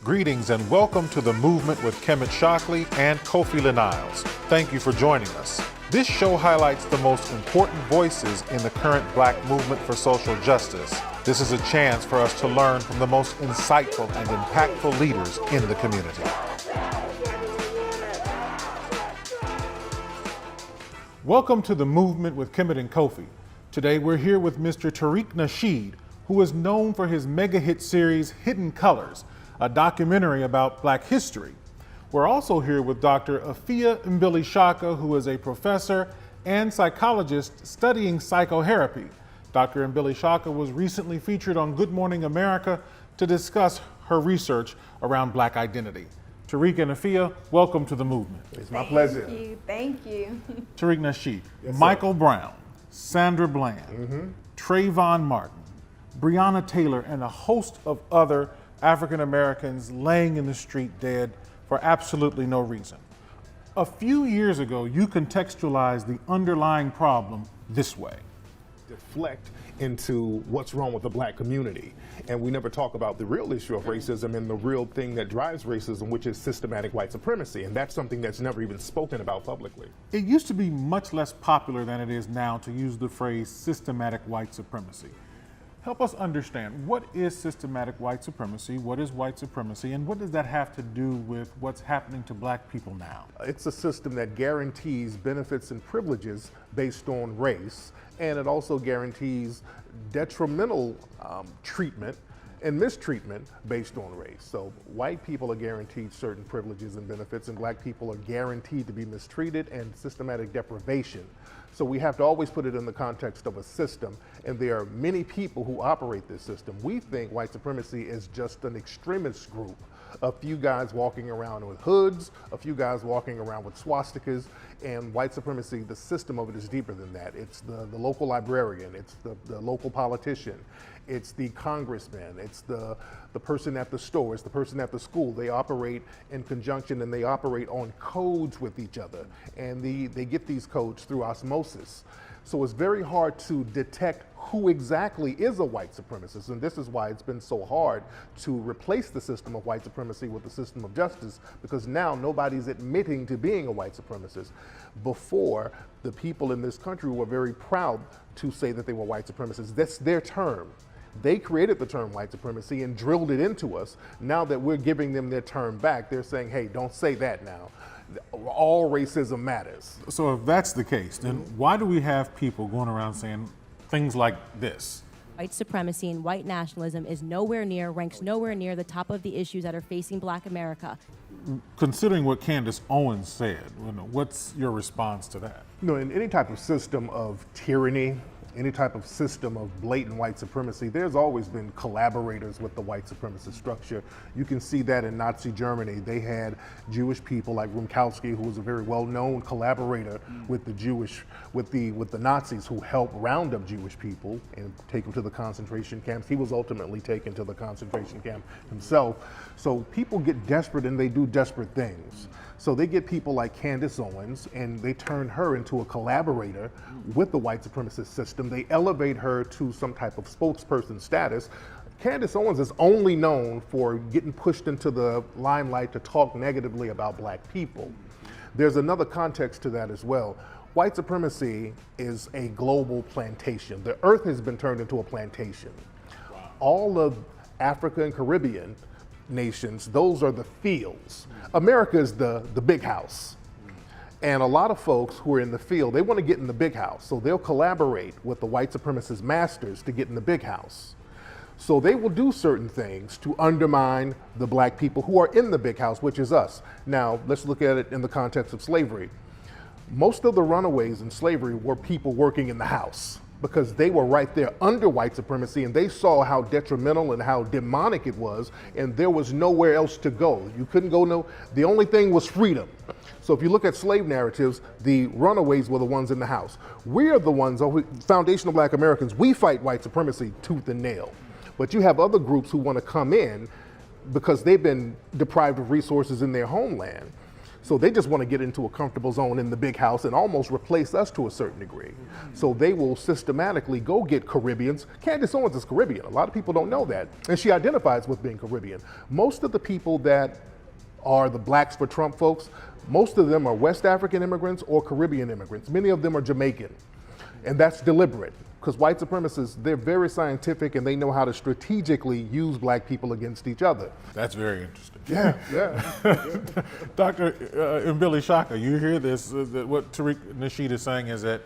Greetings and welcome to The Movement with Kemet Shockley and Kofi Niles. Thank you for joining us. This show highlights the most important voices in the current Black movement for social justice. This is a chance for us to learn from the most insightful and impactful leaders in the community. Welcome to The Movement with Kemet and Kofi. Today we're here with Mr. Tariq Nasheed, who is known for his mega hit series Hidden Colors, a documentary about Black history. We're also here with Dr. Afia Mbili Shaka, who is a professor and psychologist studying psychotherapy. Dr. Mbili Shaka was recently featured on Good Morning America to discuss her research around Black identity. Tariq and Afia, welcome to The Movement. It's my pleasure. Thank you. Tariq Nasheed, Yes, Michael Brown, Sandra Bland, Trayvon Martin, Breonna Taylor, and a host of other African Americans laying in the street dead for absolutely no reason. A few years ago, you contextualized the underlying problem this way. Deflect into what's wrong with the Black community. And we never talk about the real issue of racism and the real thing that drives racism, which is systematic white supremacy. And that's something that's never even spoken about publicly. It used to be much less popular than it is now to use the phrase systematic white supremacy. Help us understand, what is systematic white supremacy, what is white supremacy, and what does that have to do with what's happening to Black people now? It's a system that guarantees benefits and privileges based on race, and it also guarantees detrimental treatment and mistreatment based on race. So white people are guaranteed certain privileges and benefits, and Black people are guaranteed to be mistreated and systematic deprivation. So we have to always put it in the context of a system, and there are many people who operate this system. We think white supremacy is just an extremist group, a few guys walking around with hoods, a few guys walking around with swastikas, and white supremacy, the system of it is deeper than that. It's the local librarian, it's the local politician, it's the congressman, it's the person at the store, it's the person at the school. They operate in conjunction and they operate on codes with each other. And they get these codes through osmosis. So it's very hard to detect who exactly is a white supremacist. And this is why it's been so hard to replace the system of white supremacy with the system of justice, because now nobody's admitting to being a white supremacist. Before, the people in this country were very proud to say that they were white supremacists. That's their term. They created the term white supremacy and drilled it into us. Now that we're giving them their term back, they're saying, hey, don't say that now. All racism matters. So if that's the case, then why do we have people going around saying things like this? White supremacy and white nationalism is ranks nowhere near the top of the issues that are facing Black America. Considering what Candace Owens said, what's your response to that? In any type of system of tyranny, any type of system of blatant white supremacy, there's always been collaborators with the white supremacist structure. You can see that in Nazi Germany. They had Jewish people like Rumkowski, who was a very well-known collaborator with the Nazis, who helped round up Jewish people and take them to the concentration camps. He was ultimately taken to the concentration camp himself. So people get desperate and they do desperate things. So they get people like Candace Owens and they turn her into a collaborator with the white supremacist system. They elevate her to some type of spokesperson status. Candace Owens is only known for getting pushed into the limelight to talk negatively about Black people. There's another context to that as well. White supremacy is a global plantation. The earth has been turned into a plantation. All of Africa and Caribbean nations, those are the fields. America is the big house. And a lot of folks who are in the field, they want to get in the big house. So they'll collaborate with the white supremacist masters to get in the big house. So they will do certain things to undermine the Black people who are in the big house, which is us. Now, let's look at it in the context of slavery. Most of the runaways in slavery were people working in the house, because they were right there under white supremacy and they saw how detrimental and how demonic it was, and there was nowhere else to go. You couldn't go the only thing was freedom. So if you look at slave narratives, the runaways were the ones in the house. We are the ones, foundational Black Americans, we fight white supremacy tooth and nail. But you have other groups who want to come in because they've been deprived of resources in their homeland. So they just want to get into a comfortable zone in the big house and almost replace us to a certain degree. So they will systematically go get Caribbeans. Candace Owens is Caribbean. A lot of people don't know that. And she identifies with being Caribbean. Most of the people that are the blacks for Trump folks, most of them are West African immigrants or Caribbean immigrants. Many of them are Jamaican. And that's deliberate, because white supremacists, they're very scientific and they know how to strategically use black people against each other. That's very interesting. Yeah. Dr. Mbili Shaka, you hear this, what Tariq Nasheed is saying is that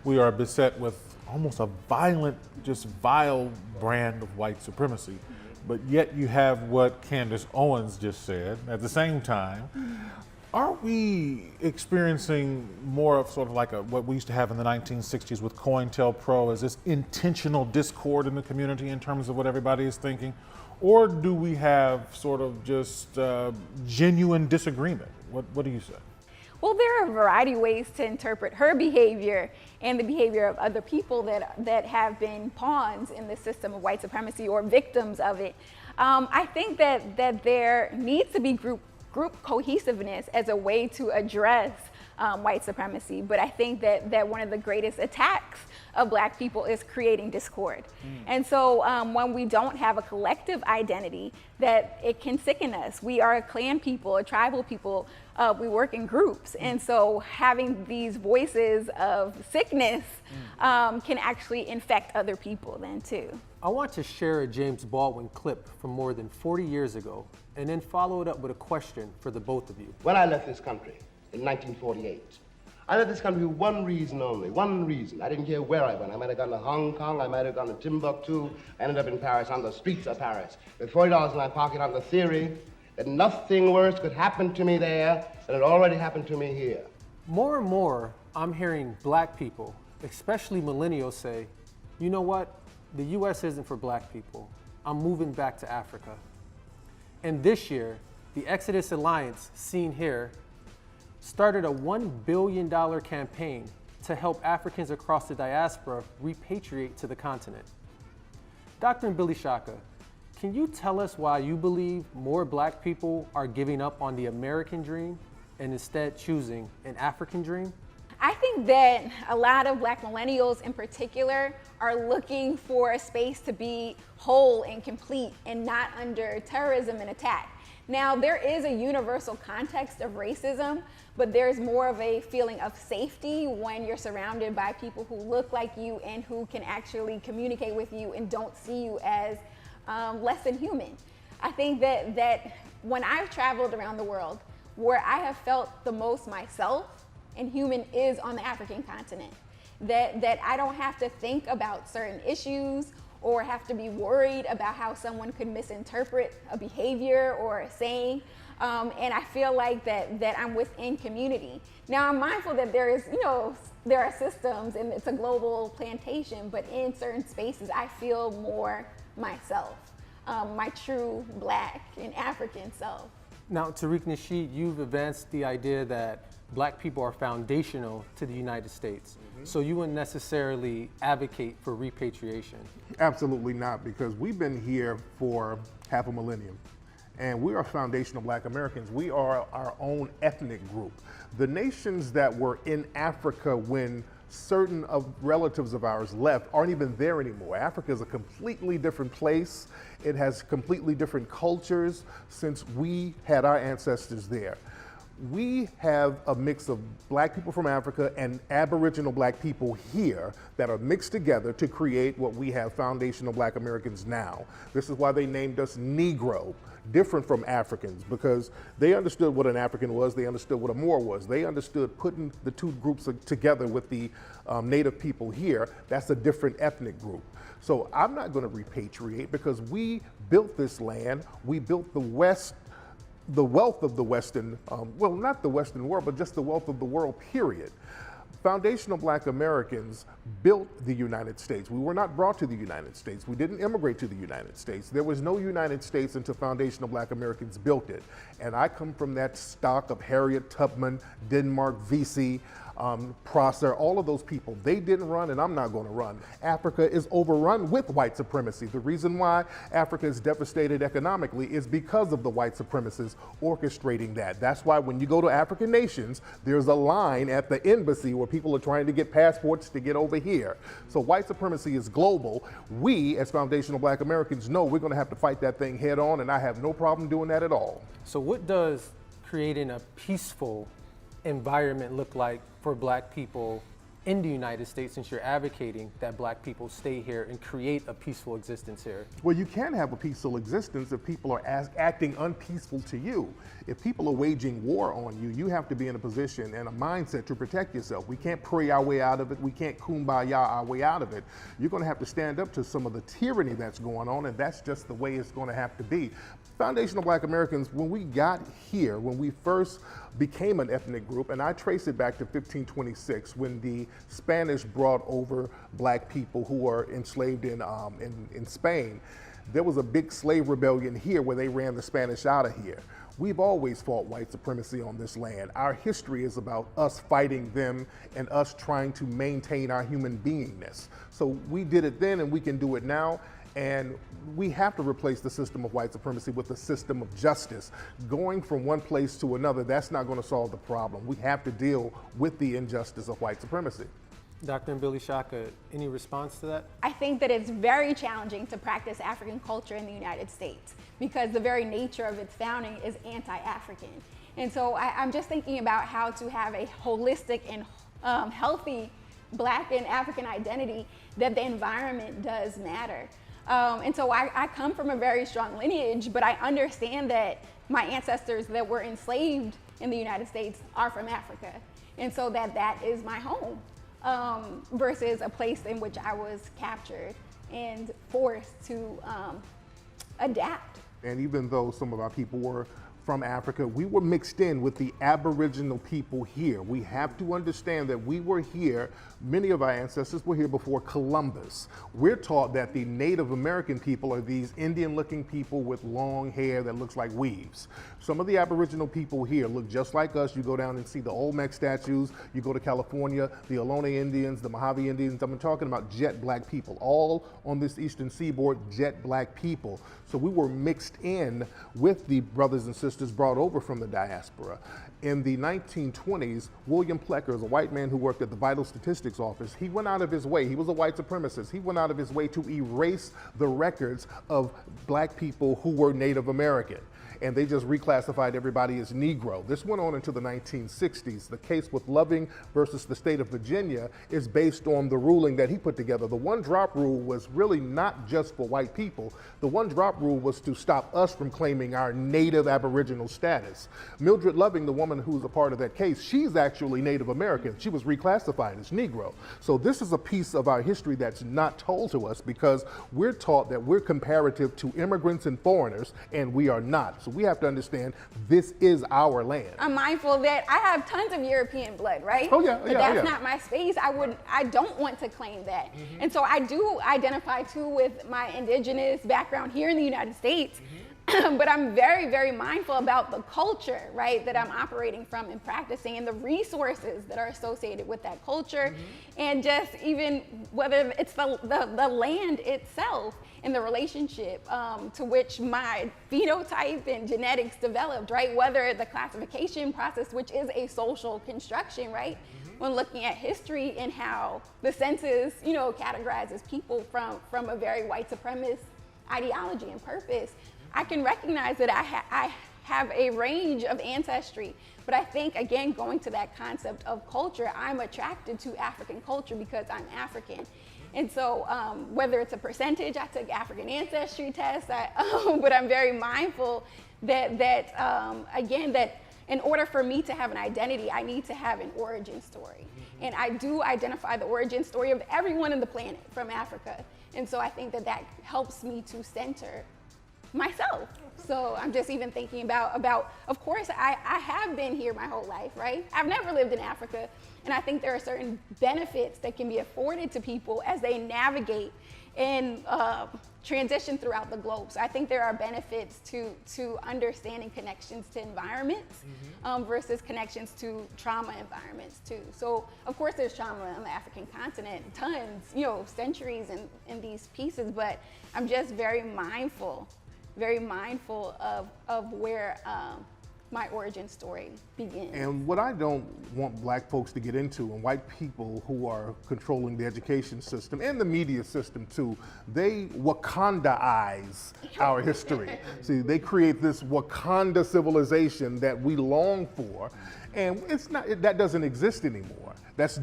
we are beset with almost a violent, just vile brand of white supremacy. But yet you have what Candace Owens just said. At the same time, are we experiencing more of sort of like what we used to have in the 1960s with COINTELPRO, as this intentional discord in the community in terms of what everybody is thinking? Or do we have sort of just genuine disagreement? What do you say? Well, there are a variety of ways to interpret her behavior and the behavior of other people that have been pawns in the system of white supremacy or victims of it. I think that there needs to be group cohesiveness as a way to address white supremacy. But I think that one of the greatest attacks of black people is creating discord. And so when we don't have a collective identity, that it can sicken us. We are a clan people, a tribal people, we work in groups. And so having these voices of sickness can actually infect other people then too. I want to share a James Baldwin clip from more than 40 years ago and then follow it up with a question for the both of you. When I left this country in 1948, I left this country for one reason only, one reason. I didn't care where I went. I might have gone to Hong Kong, I might have gone to Timbuktu, I ended up in Paris, on the streets of Paris, with $40 in my pocket on the theory that nothing worse could happen to me there than had already happened to me here. More and more, I'm hearing black people, especially millennials, say, you know what? The US isn't for black people. I'm moving back to Africa. And this year, the Exodus Alliance, seen here, started a $1 billion campaign to help Africans across the diaspora repatriate to the continent. Dr. Mbili Shaka, can you tell us why you believe more black people are giving up on the American dream and instead choosing an African dream? I think that a lot of black millennials in particular are looking for a space to be whole and complete and not under terrorism and attack. Now, there is a universal context of racism, but there's more of a feeling of safety when you're surrounded by people who look like you and who can actually communicate with you and don't see you as less than human. I think that when I've traveled around the world, where I have felt the most myself and human is on the African continent. That I don't have to think about certain issues or have to be worried about how someone could misinterpret a behavior or a saying. And I feel like that I'm within community. Now I'm mindful that there are systems and it's a global plantation, but in certain spaces I feel more myself, my true black and African self. Now, Tariq Nasheed, you've advanced the idea that black people are foundational to the United States. So you wouldn't necessarily advocate for repatriation? Absolutely not, because we've been here for half a millennium. And we are foundational black Americans. We are our own ethnic group. The nations that were in Africa when certain relatives of ours left aren't even there anymore. Africa is a completely different place. It has completely different cultures since we had our ancestors there. We have a mix of black people from Africa and Aboriginal black people here that are mixed together to create what we have, foundational black Americans now. This is why they named us Negro, different from Africans, because they understood what an African was, they understood what a Moor was. They understood putting the two groups together with the native people here. That's a different ethnic group. So I'm not going to repatriate because we built this land, we built the West, the wealth of the Western, well, not the Western world, but just the wealth of the world, period. Foundational black Americans built the United States. We were not brought to the United States. We didn't immigrate to the United States. There was no United States until foundational black Americans built it. And I come from that stock of Harriet Tubman, Denmark Vesey, Prosser, all of those people, they didn't run, and I'm not going to run. Africa is overrun with white supremacy. The reason why Africa is devastated economically is because of the white supremacists orchestrating that. That's why when you go to African nations, there's a line at the embassy where people are trying to get passports to get over here. So white supremacy is global. We, as foundational Black Americans, know we're going to have to fight that thing head on, and I have no problem doing that at all. So what does creating a peaceful environment look like for Black people in the United States, since you're advocating that Black people stay here and create a peaceful existence here? Well, you can have a peaceful existence if people are acting unpeaceful to you. If people are waging war on you, you have to be in a position and a mindset to protect yourself. We can't pray our way out of it. We can't kumbaya our way out of it. You're going to have to stand up to some of the tyranny that's going on, and that's just the way it's going to have to be. Foundational Black Americans, when we got here, when we first became an ethnic group, and I trace it back to 1526 when the Spanish brought over Black people who were enslaved in Spain. There was a big slave rebellion here where they ran the Spanish out of here. We've always fought white supremacy on this land. Our history is about us fighting them and us trying to maintain our human beingness. So we did it then and we can do it now. And we have to replace the system of white supremacy with a system of justice. Going from one place to another, that's not going to solve the problem. We have to deal with the injustice of white supremacy. Dr. Mbili Shaka, any response to that? I think that it's very challenging to practice African culture in the United States because the very nature of its founding is anti-African. And so I'm just thinking about how to have a holistic and healthy Black and African identity, that the environment does matter. And so I come from a very strong lineage, but I understand that my ancestors that were enslaved in the United States are from Africa. And so that is my home, versus a place in which I was captured and forced to adapt. And even though some of our people were from Africa, we were mixed in with the Aboriginal people here. We have to understand that we were here, many of our ancestors were here before Columbus. We're taught that the Native American people are these Indian-looking people with long hair that looks like weaves. Some of the Aboriginal people here look just like us. You go down and see the Olmec statues, you go to California, the Ohlone Indians, the Mojave Indians. I'm talking about jet Black people, all on this eastern seaboard, jet Black people. So we were mixed in with the brothers and sisters brought over from the diaspora. In the 1920s, William Pleckers, a white man who worked at the Vital Statistics Office, he went out of his way, he was a white supremacist, he went out of his way to erase the records of Black people who were Native American. And they just reclassified everybody as Negro. This went on into the 1960s. The case with Loving versus the state of Virginia is based on the ruling that he put together. The one-drop rule was really not just for white people. The one-drop rule was to stop us from claiming our Native Aboriginal status. Mildred Loving, the woman who's a part of that case, she's actually Native American. She was reclassified as Negro. So this is a piece of our history that's not told to us because we're taught that we're comparative to immigrants and foreigners, and we are not. So we have to understand this is our land. I'm mindful that I have tons of European blood, right? Oh yeah, but that's not my space. I don't want to claim that. Mm-hmm. And so I do identify too with my indigenous background here in the United States. Mm-hmm. But I'm very, very mindful about the culture, right, that I'm operating from and practicing, and the resources that are associated with that culture, mm-hmm. and just even whether it's the land itself and the relationship to which my phenotype and genetics developed, right? Whether the classification process, which is a social construction, right? Mm-hmm. When looking at history and how the census, categorizes people from a very white supremacist ideology and purpose, I can recognize that I have a range of ancestry. But I think, again, going to that concept of culture, I'm attracted to African culture because I'm African. And so whether it's a percentage, I took African ancestry tests, but I'm very mindful that in order for me to have an identity, I need to have an origin story. Mm-hmm. And I do identify the origin story of everyone on the planet from Africa. And so I think that helps me to center myself. So I'm just even thinking about of course, I have been here my whole life, right? I've never lived in Africa. And I think there are certain benefits that can be afforded to people as they navigate and transition throughout the globe. So I think there are benefits to understanding connections to environments versus connections to trauma environments too. So of course there's trauma on the African continent, tons, centuries in these pieces, but I'm just very mindful of where my origin story begins. And what I don't want black folks to get into, and white people who are controlling the education system and the media system too, they Wakandaize our history. See, they create this Wakanda civilization that we long for, and that doesn't exist anymore. That's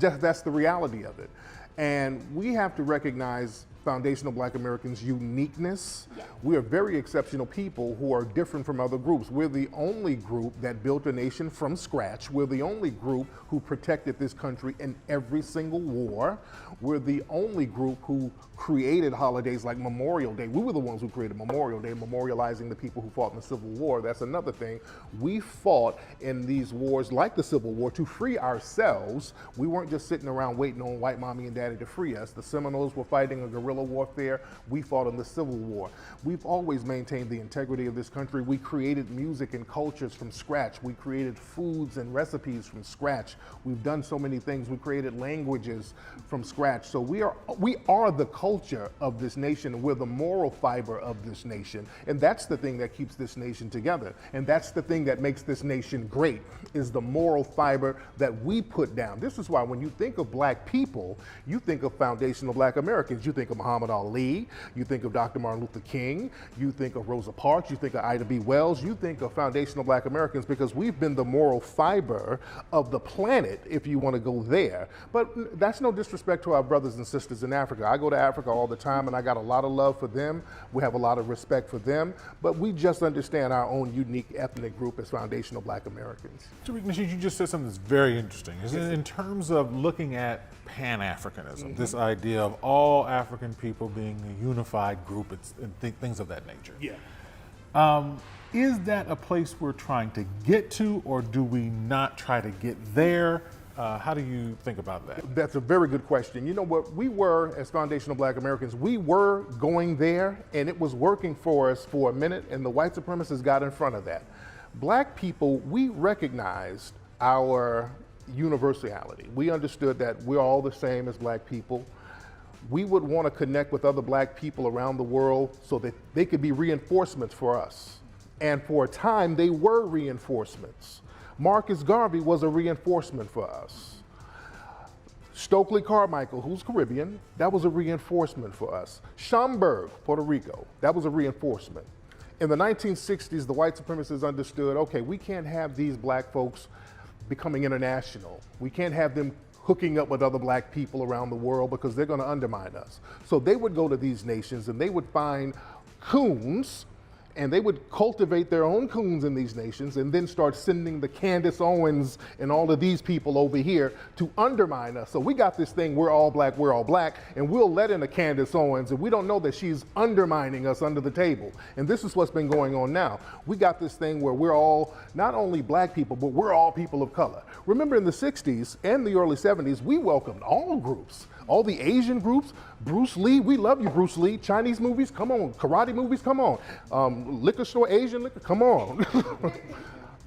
the reality of it. And we have to recognize foundational black Americans' uniqueness. Yeah. We are very exceptional people who are different from other groups. We're the only group that built a nation from scratch. We're the only group who protected this country in every single war. We're the only group who created holidays like Memorial Day. We were the ones who created Memorial Day, memorializing the people who fought in the Civil War. That's another thing. We fought in these wars like the Civil War to free ourselves. We weren't just sitting around waiting on white mommy and daddy to free us. The Seminoles were fighting a guerrilla warfare. We fought in the Civil War. We've always maintained the integrity of this country. We created music and cultures from scratch. We created foods and recipes from scratch. We've done so many things. We created languages from scratch. So we are the culture of this nation. We're the moral fiber of this nation. And that's the thing that keeps this nation together. And that's the thing that makes this nation great, is the moral fiber that we put down. This is why when you think of black people, you think of foundational black Americans. You think of Muhammad Ali, you think of Dr. Martin Luther King, you think of Rosa Parks, you think of Ida B. Wells, you think of foundational black Americans, because we've been the moral fiber of the planet, if you want to go there. But that's no disrespect to our brothers and sisters in Africa. I go to Africa all the time and I got a lot of love for them. We have a lot of respect for them, but we just understand our own unique ethnic group as foundational black Americans. Tariq Nasheed, you just said something that's very interesting. In terms of looking at Pan-Africanism, this idea of all African people being a unified group and things of that nature. Yeah. Is that a place we're trying to get to, or do we not try to get there? How do you think about that? That's a very good question. You know what, we were, as foundational black Americans, we were going there, and it was working for us for a minute, and the white supremacists got in front of that. Black people, we recognized our universality. We understood that we're all the same as black people. We would want to connect with other black people around the world so that they could be reinforcements for us. And for a time, they were reinforcements. Marcus Garvey was a reinforcement for us. Stokely Carmichael, who's Caribbean, that was a reinforcement for us. Schomburg, Puerto Rico, that was a reinforcement. In the 1960s, the white supremacists understood, okay, we can't have these black folks becoming international. We can't have them hooking up with other black people around the world because they're going to undermine us. So they would go to these nations and they would find coons, and they would cultivate their own coons in these nations and then start sending the Candace Owens and all of these people over here to undermine us. So we got this thing, we're all black, and we'll let in a Candace Owens, and we don't know that she's undermining us under the table. And this is what's been going on now. We got this thing where we're all not only black people, but we're all people of color. Remember in the 60s and the early 70s, we welcomed all groups. All the Asian groups, Bruce Lee, we love you, Bruce Lee. Chinese movies, come on. Karate movies, come on. Liquor store, Asian liquor, come on.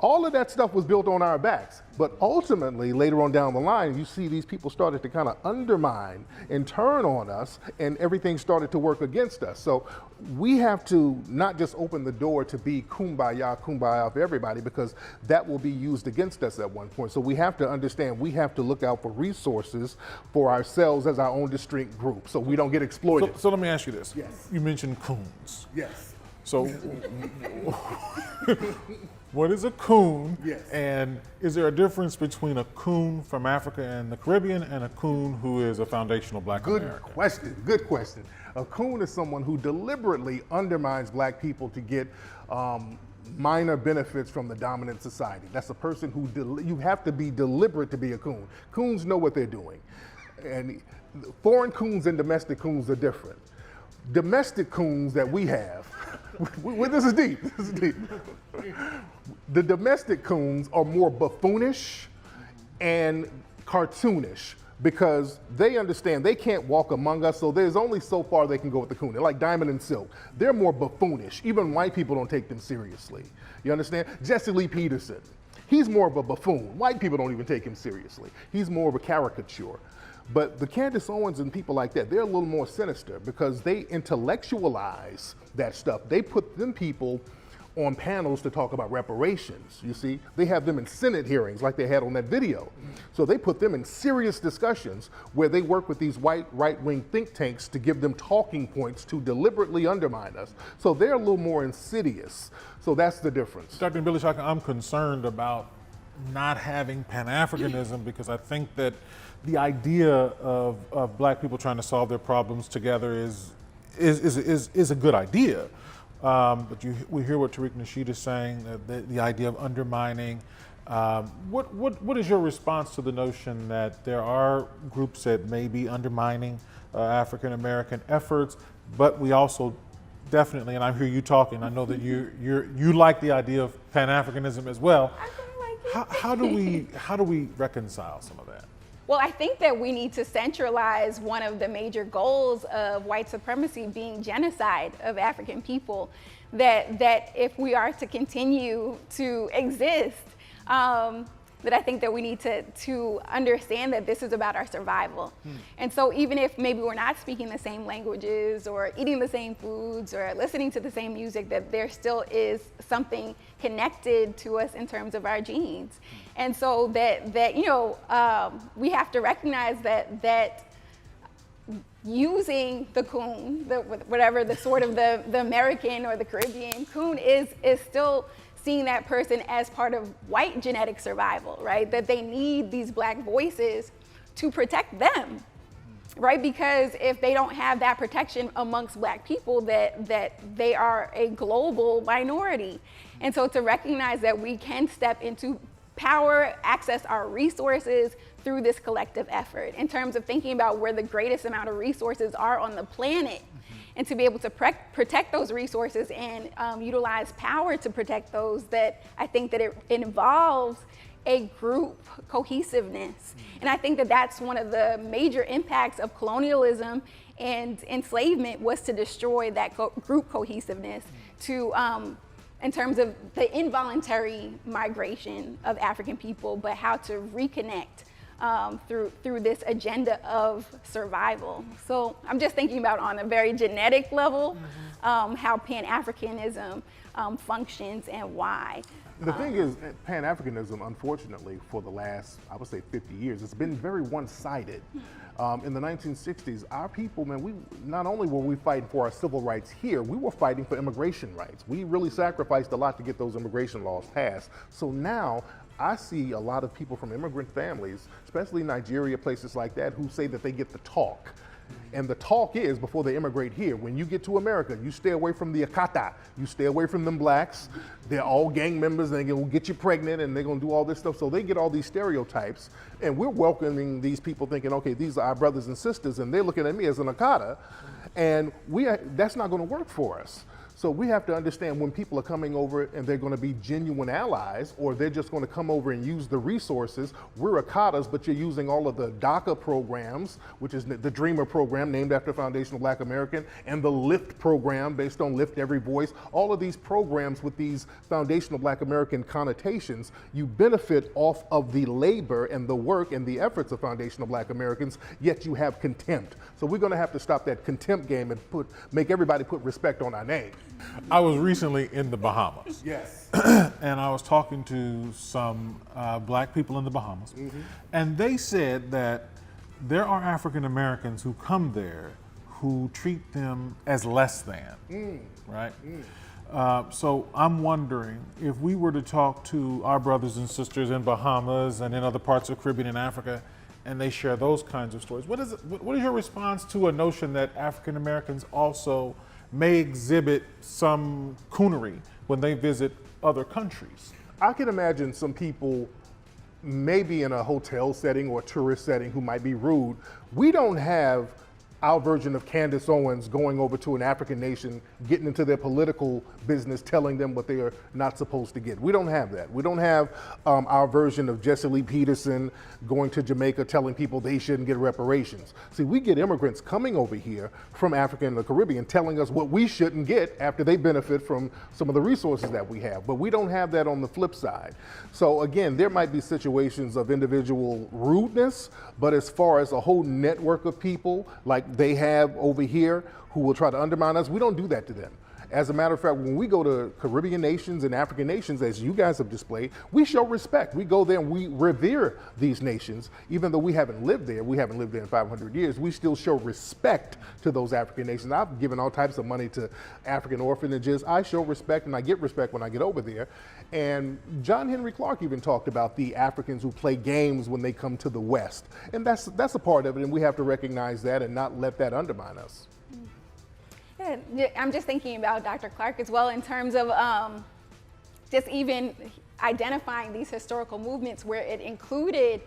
All of that stuff was built on our backs. But ultimately, later on down the line, you see these people started to kind of undermine and turn on us, and everything started to work against us. So we have to not just open the door to be kumbaya, kumbaya for everybody, because that will be used against us at one point. So we have to understand, we have to look out for resources for ourselves as our own distinct group, so we don't get exploited. So let me ask you this. Yes. You mentioned coons. Yes. So what is a coon? Yes. And is there a difference between a coon from Africa and the Caribbean and a coon who is a foundational black American? Good question. A coon is someone who deliberately undermines black people to get minor benefits from the dominant society. That's a person who, you have to be deliberate to be a coon. Coons know what they're doing. And foreign coons and domestic coons are different. Domestic coons that we have, this is deep. The domestic coons are more buffoonish and cartoonish. because they understand they can't walk among us, so there's only so far they can go with the coon. They're like Diamond and Silk. They're more buffoonish. Even white people don't take them seriously. You understand? Jesse Lee Peterson, he's more of a buffoon. White people don't even take him seriously. He's more of a caricature. But the Candace Owens and people like that, they're a little more sinister because they intellectualize that stuff. They put them people on panels to talk about reparations, you see. They have them in Senate hearings like they had on that video. So they put them in serious discussions where they work with these white right-wing think tanks to give them talking points to deliberately undermine us. So they're a little more insidious. So that's the difference. Dr. Billy Shaka, I'm concerned about not having Pan-Africanism because I think that the idea of black people trying to solve their problems together is a good idea. But we hear what Tariq Nasheed is saying, the idea of undermining. What is your response to the notion that there are groups that may be undermining African American efforts, but we also definitely, and I hear you talking, I know that you like the idea of Pan-Africanism as well. I kinda like it. How do we reconcile some of that? Well, I think that we need to centralize one of the major goals of white supremacy being genocide of African people. That if we are to continue to exist, that I think that we need to understand that this is about our survival. And so even if maybe we're not speaking the same languages or eating the same foods or listening to the same music, that there still is something connected to us in terms of our genes. And so that you know, we have to recognize that using the coon, whatever the sort of the American or the Caribbean coon is still seeing that person as part of white genetic survival, right? That they need these black voices to protect them, right? Because if they don't have that protection amongst black people, that they are a global minority. And so to recognize that we can step into power, access our resources through this collective effort in terms of thinking about where the greatest amount of resources are on the planet, and to be able to protect those resources and utilize power to protect those, that I think that it involves a group cohesiveness. And I think that that's one of the major impacts of colonialism and enslavement, was to destroy that group cohesiveness, to in terms of the involuntary migration of African people, but how to reconnect through this agenda of survival. So I'm just thinking about, on a very genetic level, how Pan-Africanism functions and why. The thing is, Pan-Africanism, unfortunately, for the last, I would say 50 years, it's been very one-sided. In the 1960s, our people, man, we not only were we fighting for our civil rights here, we were fighting for immigration rights. We really sacrificed a lot to get those immigration laws passed. So now, I see a lot of people from immigrant families, especially Nigeria, places like that, who say that they get the talk. And the talk is, before they immigrate here, when you get to America, you stay away from the Akata, you stay away from them blacks. They're all gang members, and they're gonna get you pregnant, and they're gonna do all this stuff. So they get all these stereotypes, and we're welcoming these people thinking, okay, these are our brothers and sisters, and they're looking at me as an Akata, and that's not gonna work for us. So we have to understand when people are coming over and they're going to be genuine allies, or they're just going to come over and use the resources. We're Akatas, but you're using all of the DACA programs, which is the Dreamer program named after Foundational Black American, and the LIFT program based on Lift Every Voice. All of these programs with these Foundational Black American connotations, you benefit off of the labor and the work and the efforts of Foundational Black Americans, yet you have contempt. So we're going to have to stop that contempt game and make everybody put respect on our name. I was recently in the Bahamas. Yes. And I was talking to some black people in the Bahamas, and they said that there are African Americans who come there who treat them as less than, right? So I'm wondering, if we were to talk to our brothers and sisters in Bahamas and in other parts of Caribbean and Africa, and they share those kinds of stories, what is your response to a notion that African Americans also may exhibit some coonery when they visit other countries? I can imagine some people maybe in a hotel setting or a tourist setting who might be rude. We don't have our version of Candace Owens going over to an African nation, getting into their political business, telling them what they are not supposed to get. We don't have that. We don't have our version of Jesse Lee Peterson going to Jamaica telling people they shouldn't get reparations. See, we get immigrants coming over here from Africa and the Caribbean telling us what we shouldn't get after they benefit from some of the resources that we have. But we don't have that on the flip side. So again, there might be situations of individual rudeness, but as far as a whole network of people like they have over here who will try to undermine us, we don't do that to them. As a matter of fact, when we go to Caribbean nations and African nations, as you guys have displayed, we show respect. We go there and we revere these nations. Even though we haven't lived there in 500 years, we still show respect to those African nations. I've given all types of money to African orphanages. I show respect and I get respect when I get over there. And John Henry Clark even talked about the Africans who play games when they come to the West. And that's a part of it, and we have to recognize that and not let that undermine us. Yeah, I'm just thinking about Dr. Clark as well in terms of just even identifying these historical movements where it included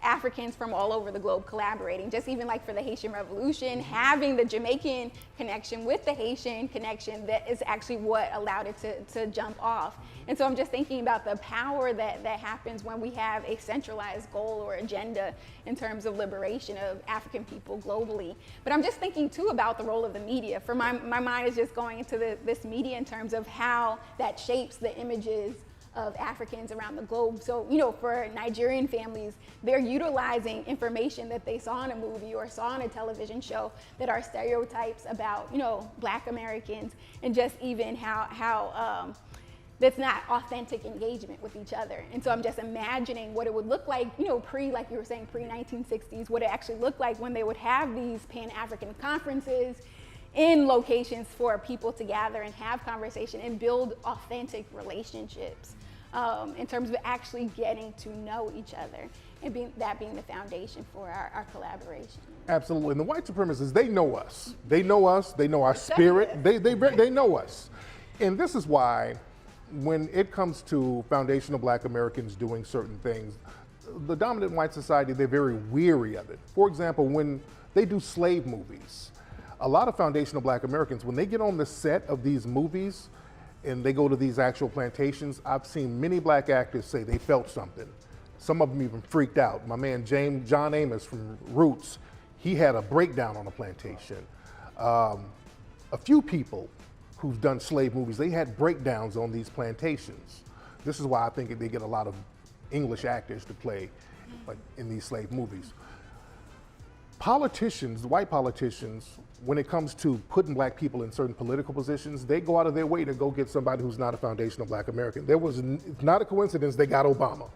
Africans from all over the globe collaborating, just even like for the Haitian Revolution, having the Jamaican connection with the Haitian connection that is actually what allowed it to jump off. And so I'm just thinking about the power that happens when we have a centralized goal or agenda in terms of liberation of African people globally. But I'm just thinking too about the role of the media. For my mind is just going into this media in terms of how that shapes the images of Africans around the globe. So, for Nigerian families, they're utilizing information that they saw in a movie or saw on a television show that are stereotypes about, Black Americans, and just even how that's not authentic engagement with each other. And so I'm just imagining what it would look like, like you were saying, pre-1960s, what it actually looked like when they would have these Pan-African conferences in locations for people to gather and have conversation and build authentic relationships in terms of actually getting to know each other and being the foundation for our collaboration. Absolutely, and the white supremacists, they know us. They know us, they know our spirit, they know us. And this is why when it comes to foundational Black Americans doing certain things, the dominant white society, they're very weary of it. For example, when they do slave movies, a lot of foundational Black Americans, when they get on the set of these movies and they go to these actual plantations, I've seen many Black actors say they felt something. Some of them even freaked out. My man John Amos from Roots, he had a breakdown on a plantation. A few people who've done slave movies, they had breakdowns on these plantations. This is why I think they get a lot of English actors to play in these slave movies. Politicians, white politicians, when it comes to putting Black people in certain political positions, they go out of their way to go get somebody who's not a foundational Black American. It's not a coincidence they got Obama.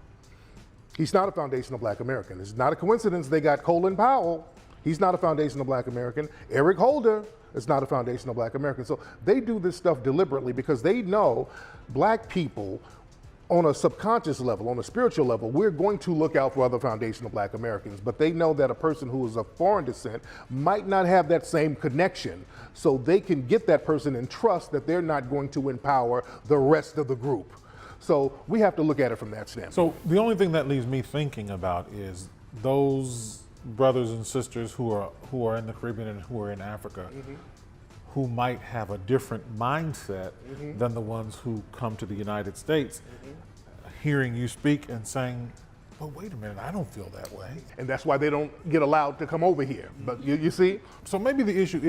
He's not a foundational Black American. It's not a coincidence they got Colin Powell. He's not a foundational Black American. Eric Holder is not a foundational Black American. So they do this stuff deliberately because they know Black people on a subconscious level, on a spiritual level, we're going to look out for other foundational Black Americans, but they know that a person who is of foreign descent might not have that same connection. So they can get that person and trust that they're not going to empower the rest of the group. So we have to look at it from that standpoint. So the only thing that leaves me thinking about is those brothers and sisters who are in the Caribbean and who are in Africa, who might have a different mindset than the ones who come to the United States, hearing you speak and saying, well, wait a minute, I don't feel that way. And that's why they don't get allowed to come over here. But you see? So maybe the issue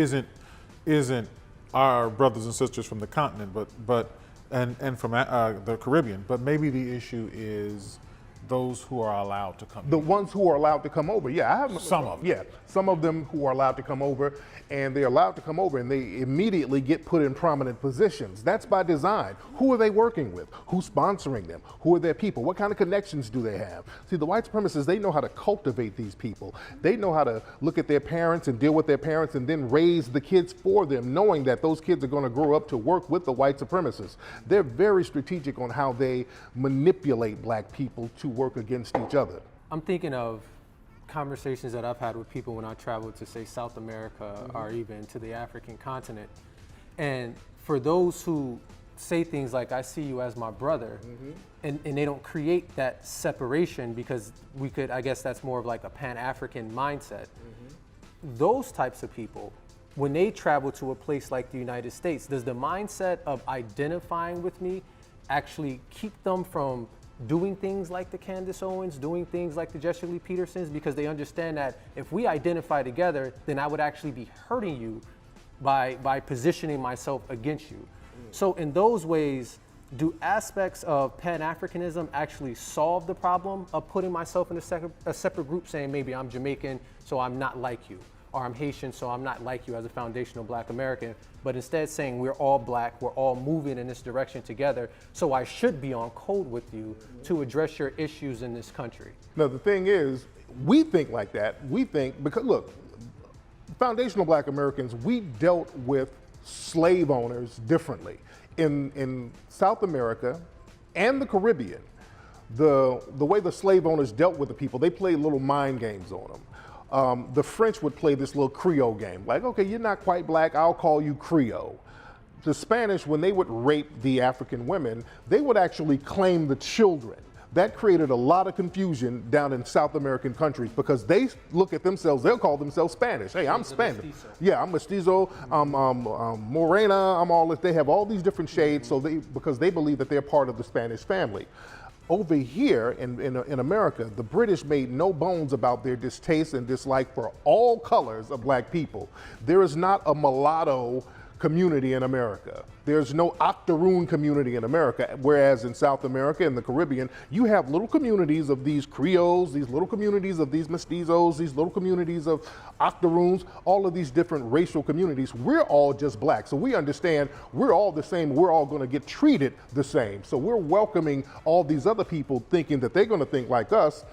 isn't our brothers and sisters from the continent, and from the Caribbean, but maybe the issue is those who are allowed to come. The ones who are allowed to come over, yeah, I have some of them. Yeah, some of them who are allowed to come over, and they're allowed to come over, and they immediately get put in prominent positions. That's by design. Who are they working with? Who's sponsoring them? Who are their people? What kind of connections do they have? See, the white supremacists, they know how to cultivate these people. They know how to look at their parents and deal with their parents and then raise the kids for them, knowing that those kids are going to grow up to work with the white supremacists. They're very strategic on how they manipulate Black people to work against each other. I'm thinking of conversations that I've had with people when I travel to, say, South America or even to the African continent. And for those who say things like, I see you as my brother, and they don't create that separation because I guess that's more of like a Pan-African mindset. those types of people, when they travel to a place like the United States, does the mindset of identifying with me actually keep them from doing things like the Candace Owens, doing things like the Jesse Lee Petersons, because they understand that if we identify together, then I would actually be hurting you by positioning myself against you. So in those ways, do aspects of Pan-Africanism actually solve the problem of putting myself in a separate group, saying maybe I'm Jamaican, so I'm not like you, or I'm Haitian, so I'm not like you as a foundational Black American, but instead saying we're all Black, we're all moving in this direction together, so I should be on code with you to address your issues in this country? No, the thing is, we think like that. We think, because look, foundational Black Americans, we dealt with slave owners differently. In South America and the Caribbean, the way the slave owners dealt with the people, they played little mind games on them. The French would play this little Creole game, like, okay, you're not quite Black, I'll call you Creole. The Spanish, when they would rape the African women, they would actually claim the children. That created a lot of confusion down in South American countries because they look at themselves, they'll call themselves Spanish. Hey, I'm Spanish. Yeah, I'm mestizo, I'm morena, I'm all this. They have all these different shades because they believe that they're part of the Spanish family. Over here in America, the British made no bones about their distaste and dislike for all colors of Black people. There is not a mulatto community in America. There's no octoroon community in America, whereas in South America and the Caribbean, you have little communities of these Creoles, these little communities of these mestizos, these little communities of octoroons, all of these different racial communities. We're all just Black, so we understand we're all the same, we're all gonna get treated the same. So we're welcoming all these other people thinking that they're gonna think like us,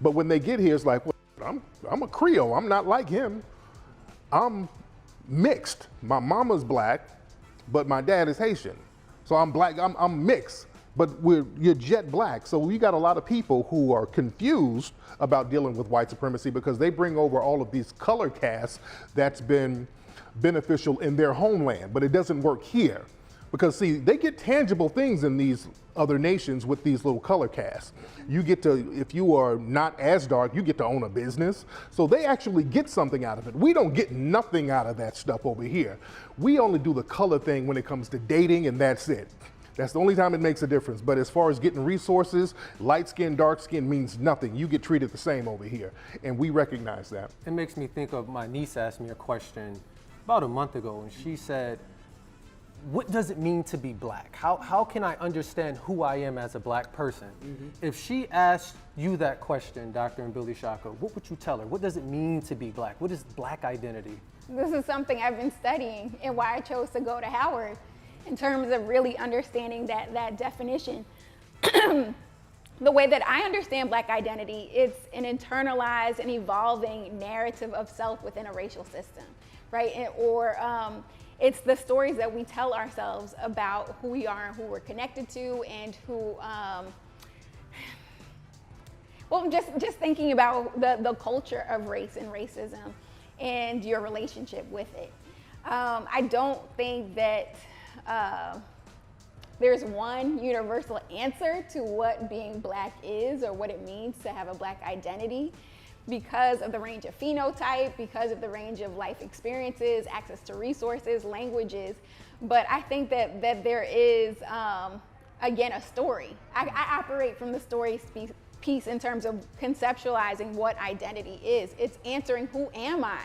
but when they get here, it's like, well, I'm a Creole, I'm not like him. I'm mixed. My mama's Black, but my dad is Haitian. So I'm Black, I'm mixed, but you're jet Black. So we got a lot of people who are confused about dealing with white supremacy because they bring over all of these color casts that's been beneficial in their homeland, but it doesn't work here. Because see, they get tangible things in these other nations with these little color casts. You get to, if you are not as dark, you get to own a business. So they actually get something out of it. We don't get nothing out of that stuff over here. We only do the color thing when it comes to dating, and that's it. That's the only time it makes a difference. But as far as getting resources, light skin, dark skin means nothing. You get treated the same over here, and we recognize that. It makes me think of my niece asked me a question about a month ago, and she said, what does it mean to be Black? How can I understand who I am as a Black person? Mm-hmm. If she asked you that question, Dr. and Billy Shaka, what would you tell her? What does it mean to be Black? What is Black identity? This is something I've been studying and why I chose to go to Howard in terms of really understanding that definition. The way that I understand Black identity, it's an internalized and evolving narrative of self within a racial system, right? It's the stories that we tell ourselves about who we are and who we're connected to and who, well, just thinking about the culture of race and racism and your relationship with it. I don't think that there's one universal answer to what being Black is or what it means to have a Black identity, because of the range of phenotype, because of the range of life experiences, access to resources, languages. But I think that there is, again, a story. I operate from the story piece in terms of conceptualizing what identity is. It's answering, who am I?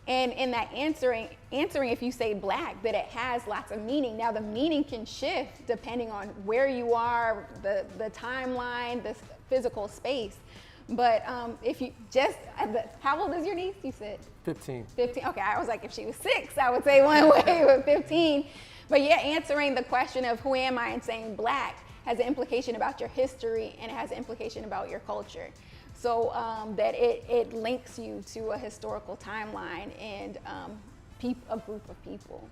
And in that answering, if you say Black, that it has lots of meaning. Now the meaning can shift depending on where you are, the timeline, the physical space. But if you just, how old is your niece? You said? 15. 15, okay, I was like, if she was 6, I would say one way, but 15. But yeah, answering the question of who am I and saying Black has an implication about your history and it has an implication about your culture. So that it links you to a historical timeline and a group of people.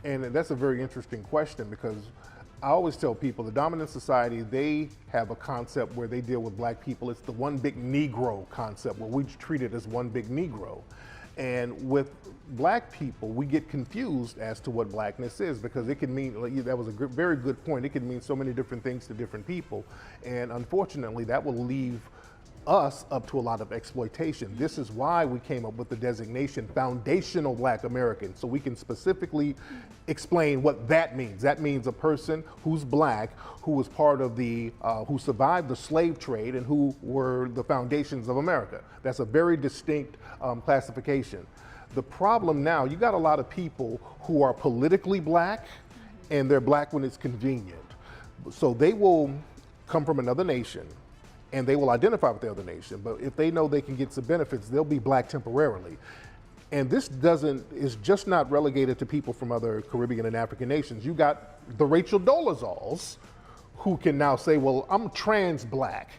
And that's a very interesting question because I always tell people the dominant society, they have a concept where they deal with Black people. It's the one big Negro concept where we treat it as one big Negro. And with Black people, we get confused as to what Blackness is because it can mean, that was a very good point, it can mean so many different things to different people. And unfortunately, that will leave us up to a lot of exploitation. This is why we came up with the designation foundational Black American, so we can specifically explain what that means. That means a person who's Black, who was part of the, who survived the slave trade and who were the foundations of America. That's a very distinct classification. The problem now, you got a lot of people who are politically Black and they're Black when it's convenient. So they will come from another nation and they will identify with the other nation, but if they know they can get some benefits, they'll be Black temporarily. And this is just not relegated to people from other Caribbean and African nations. You got the Rachel Dolezals who can now say, well, I'm trans Black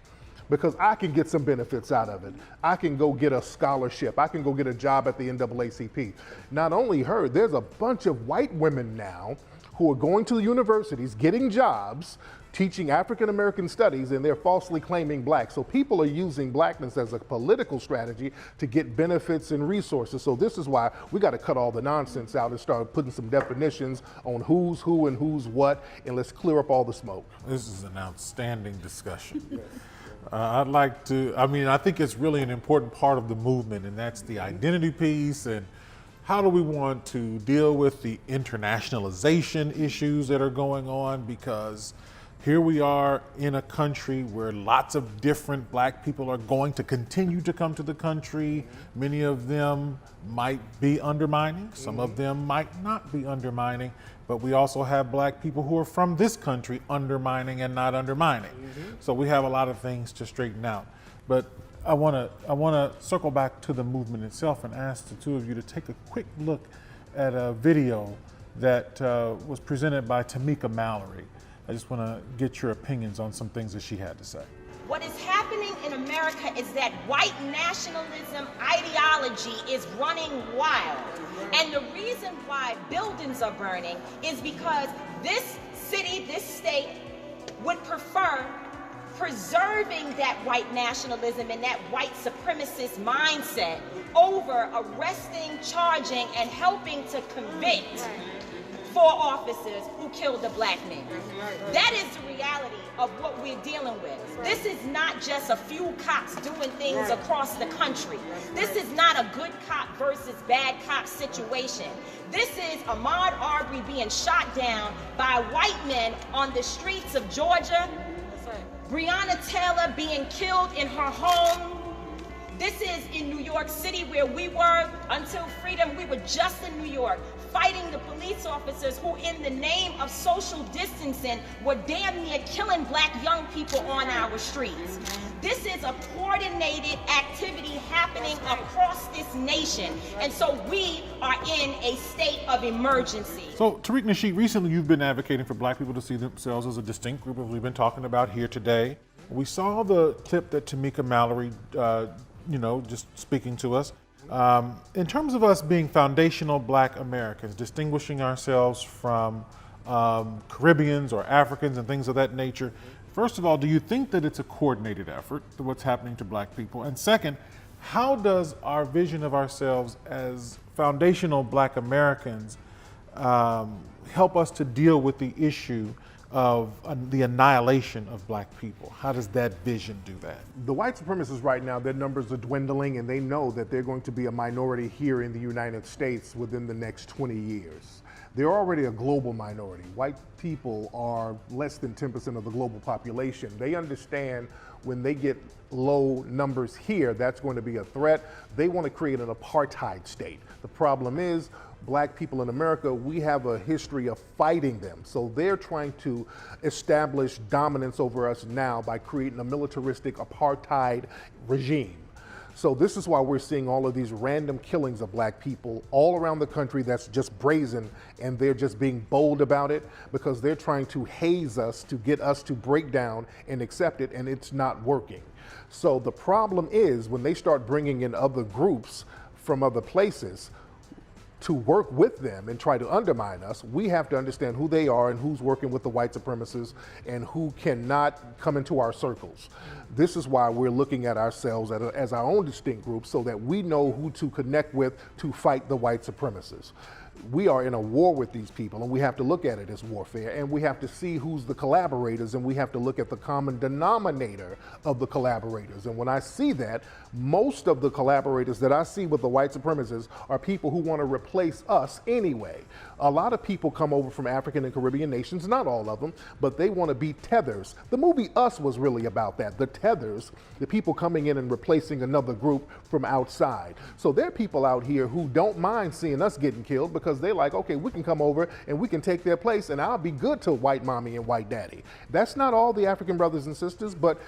because I can get some benefits out of it. I can go get a scholarship. I can go get a job at the NAACP. Not only her, there's a bunch of white women now who are going to the universities, getting jobs, teaching African American studies, and they're falsely claiming Black. So people are using Blackness as a political strategy to get benefits and resources. So this is why we got to cut all the nonsense out and start putting some definitions on who's who and who's what, and let's clear up all the smoke. This is an outstanding discussion. I'd like to, I think it's really an important part of the movement, and that's the identity piece, and how do we want to deal with the internationalization issues that are going on, because here we are in a country where lots of different Black people are going to continue to come to the country. Many of them might be undermining, some of them might not be undermining, but we also have Black people who are from this country undermining and not undermining. So we have a lot of things to straighten out. But I want to circle back to the movement itself and ask the two of you to take a quick look at a video that was presented by Tamika Mallory. I just want to get your opinions on some things that she had to say. What is happening in America is that white nationalism ideology is running wild. And the reason why buildings are burning is because this city, this state, would prefer preserving that white nationalism and that white supremacist mindset over arresting, charging, and helping to convict 4 officers who killed a Black man. That is the reality of what we're dealing with. This is not just a few cops doing things across the country. This is not a good cop versus bad cop situation. This is Ahmaud Arbery being shot down by white men on the streets of Georgia. Breonna Taylor being killed in her home. This is in New York City, where we were until freedom. We were just in New York fighting the police officers who, in the name of social distancing, were damn near killing Black young people on our streets. This is a coordinated activity happening across this nation. And so we are in a state of emergency. So Tariq Nasheed, recently you've been advocating for Black people to see themselves as a distinct group, as we've been talking about here today. We saw the clip that Tamika Mallory, just speaking to us. In terms of us being foundational Black Americans, distinguishing ourselves from Caribbeans or Africans and things of that nature, first of all, do you think that it's a coordinated effort to what's happening to Black people? And second, how does our vision of ourselves as foundational Black Americans help us to deal with the issue of the annihilation of Black people? How does that vision do that? The white supremacists right now, their numbers are dwindling, and they know that they're going to be a minority here in the United States within the next 20 years. They're already a global minority. White people are less than 10% of the global population. They understand when they get low numbers here, that's going to be a threat. They want to create an apartheid state. The problem is, Black people in America, we have a history of fighting them. So they're trying to establish dominance over us now by creating a militaristic apartheid regime. So this is why we're seeing all of these random killings of Black people all around the country that's just brazen, and they're just being bold about it because they're trying to haze us to get us to break down and accept it, and it's not working. So the problem is when they start bringing in other groups from other places to work with them and try to undermine us, we have to understand who they are and who's working with the white supremacists and who cannot come into our circles. This is why we're looking at ourselves as our own distinct group so that we know who to connect with to fight the white supremacists. we are in a war with these people, and we have to look at it as warfare, and we have to see who's the collaborators, and we have to look at the common denominator of the collaborators. And when I see that, most of the collaborators that I see with the white supremacists are people who want to replace us anyway. A lot of people come over from African and Caribbean nations, not all of them, but they want to be tethers. The movie Us was really about that, the tethers, the people coming in and replacing another group from outside. So there are people out here who don't mind seeing us getting killed because they're like, okay, we can come over and we can take their place and I'll be good to white mommy and white daddy. That's not all the African brothers and sisters, but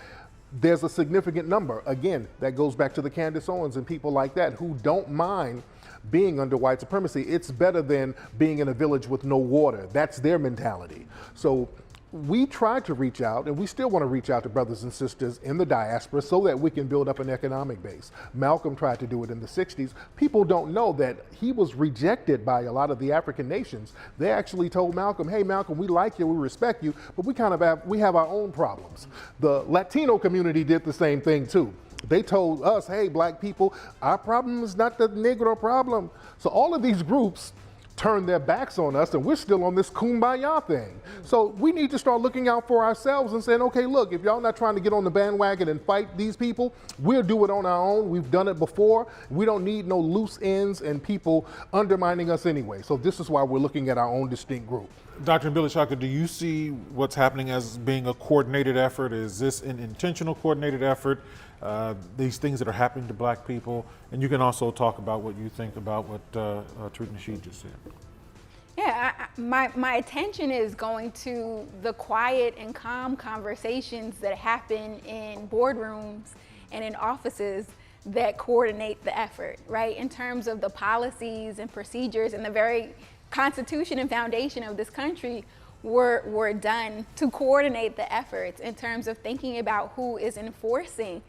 there's a significant number. Again, that goes back to the Candace Owens and people like that who don't mind being under white supremacy. It's better than being in a village with no water. That's their mentality. So we tried to reach out, and we still want to reach out to brothers and sisters in the diaspora so that we can build up an economic base. Malcolm tried to do it in the 60s. People don't know that he was rejected by a lot of the African nations. They actually told Malcolm, hey Malcolm, we like you, we respect you, but we have our own problems. The Latino community did the same thing too. They told us, hey, black people, our problem is not the Negro problem. So all of these groups turn their backs on us, and we're still on this kumbaya thing. So we need to start looking out for ourselves and saying, okay, look, if y'all not trying to get on the bandwagon and fight these people, we'll do it on our own. We've done it before. We don't need no loose ends and people undermining us anyway. So this is why we're looking at our own distinct group. Dr. Billy Shaka, do you see what's happening as being a coordinated effort? Is this an intentional coordinated effort? These things that are happening to black people? And you can also talk about what you think about what Tariq Nasheed just said. Yeah, my attention is going to the quiet and calm conversations that happen in boardrooms and in offices that coordinate the effort, right? In terms of the policies and procedures and the very constitution and foundation of this country were done to coordinate the efforts in terms of thinking about who is enforcing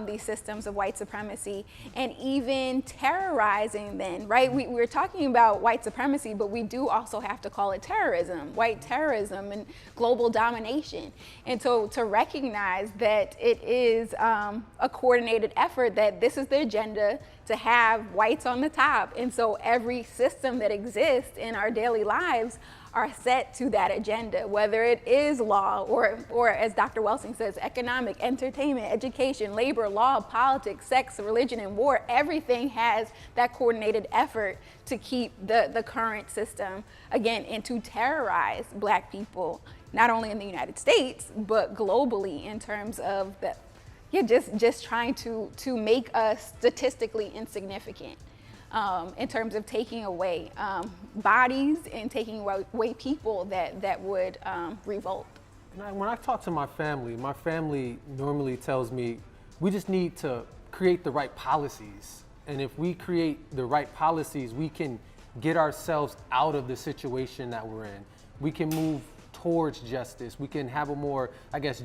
these systems of white supremacy and even terrorizing them, right? We're talking about white supremacy, but we do also have to call it terrorism, white terrorism and global domination. And so to recognize that it is a coordinated effort, that this is the agenda to have whites on the top. And so every system that exists in our daily lives are set to that agenda, whether it is law or as Dr. Welsing says, economic, entertainment, education, labor, law, politics, sex, religion, and war. Everything has that coordinated effort to keep the current system, again, and to terrorize black people, not only in the United States, but globally in terms of just trying to make us statistically insignificant. In terms of taking away bodies and taking away people that would revolt. When I talk to my family normally tells me we just need to create the right policies. And if we create the right policies, we can get ourselves out of the situation that we're in. We can move towards justice. We can have a more,